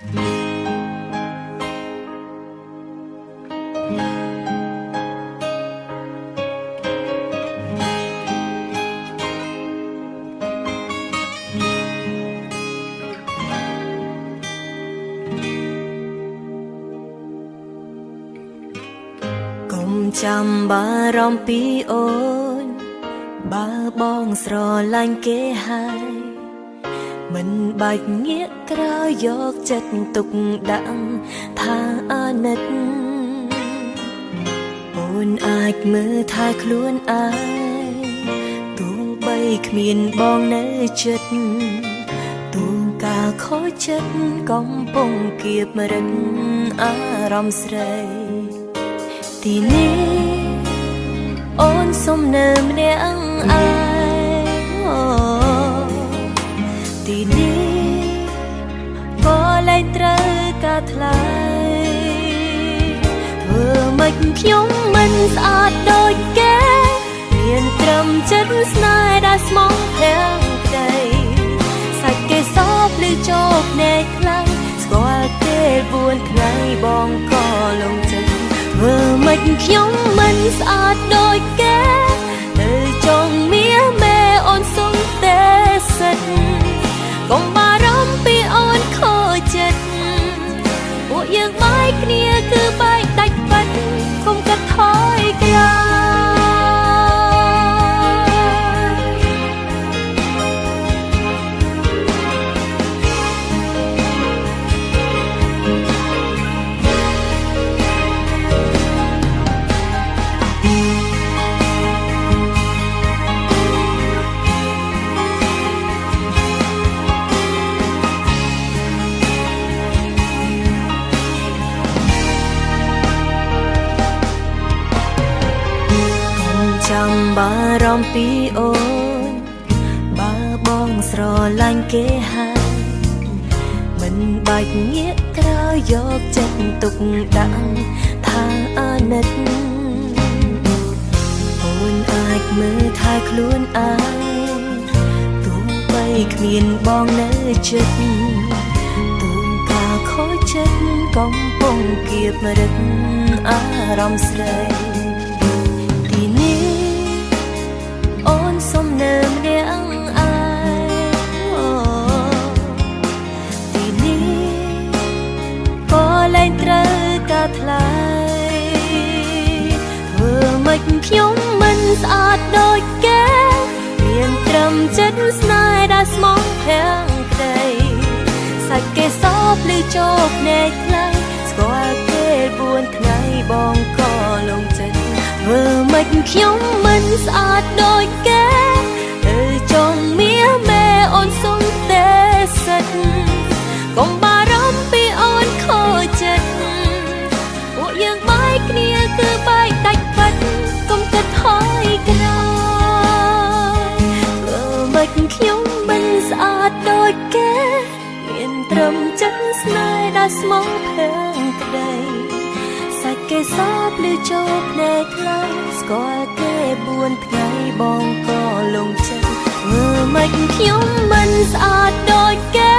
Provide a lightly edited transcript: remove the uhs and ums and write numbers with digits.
ចាំបារម្ភពីអូនបើបងស្រឡាញ់គេហើយមិនបាច់ងាកក្រោយយកចិត្តទុកដាក់ថាអាណិតអូនអាចមើលថែខ្លួនឯងទោះបីគ្មានបងនៅចិត្តទូការខូចចិត្តកំពុងគៀបរឹកអារម្មណ៍ស្រីទីនេះអូនសុំនៅម្នាក់ឯងទីនេះក៏លែងត្រូវការថ្លៃធ្វើម៉េចខ្ញុំមិនស្អាតដូចគេមានត្រឹមចិត្តស្នេហ៍ដែលស្មោះប្រាំងក្តីសាច់គេសោកឬជោគណែខ្លាំងស្គាល់គេ4ថ្ងៃបងក៏លងចិត្តធ្វើម៉េចខ្ញុំមិនស្អាតដូចគេទៅចង់មានមេអូនសុំតែសិតកុំបារម្ភពីអូនខូចចិត្តពួកយើងបែកគ្នាគឺបែកដាច់បាត់កុំកាត់ថយក្រោយចាំបារម្ភពីអូនបើបងស្រឡាញ់គេហើយមិនបាច់ងាកក្រោយយកចិត្តទុកដាក់ថាអាណិតអូនអាចមើលថែខ្លួនឯងទោះបីគ្មានបងនៅចិត្តទូការខូចចិត្តកំពុងគៀបរឹកអារម្មណ៍ស្រីសុំនៅម្នាក់ឯងទីនេះក៏លែងត្រូវការថ្លៃធ្វើម៉េចខ្ញុំមិនស្អាតដូចគេមានត្រឹមចិត្តស្នេហ៍ដែលស្មោះប្រាំងក្តីសាច់គេសោកឬជោគណែខ្លាំងស្គាល់គេ4ថ្ងៃបងក៏លងចិត្តធ្វើម៉េចខ្ញុំមិនស្អាតដូចគេទៅចង់មានមេអូនសុំតែសិតកុំបារម្ភពីអូនខូចចិត្តពួកយើងបែកគ្នាគឺបែកដាច់បាត់កុំកាត់ថយក្រោយធ្វើម៉េចខ្ញុំមិនស្អាតដូចគេមានត្រឹមចិត្តស្នេហ៍ដែលស្មោះប្រាំងក្តីសាច់គេសោកឬជោគណែខ្លាំងស្គាល់គេ4ថ្ងៃបងក៏លងចិត្តធ្វើម៉េចខ្ញុំមិនស្អាតដូចគេ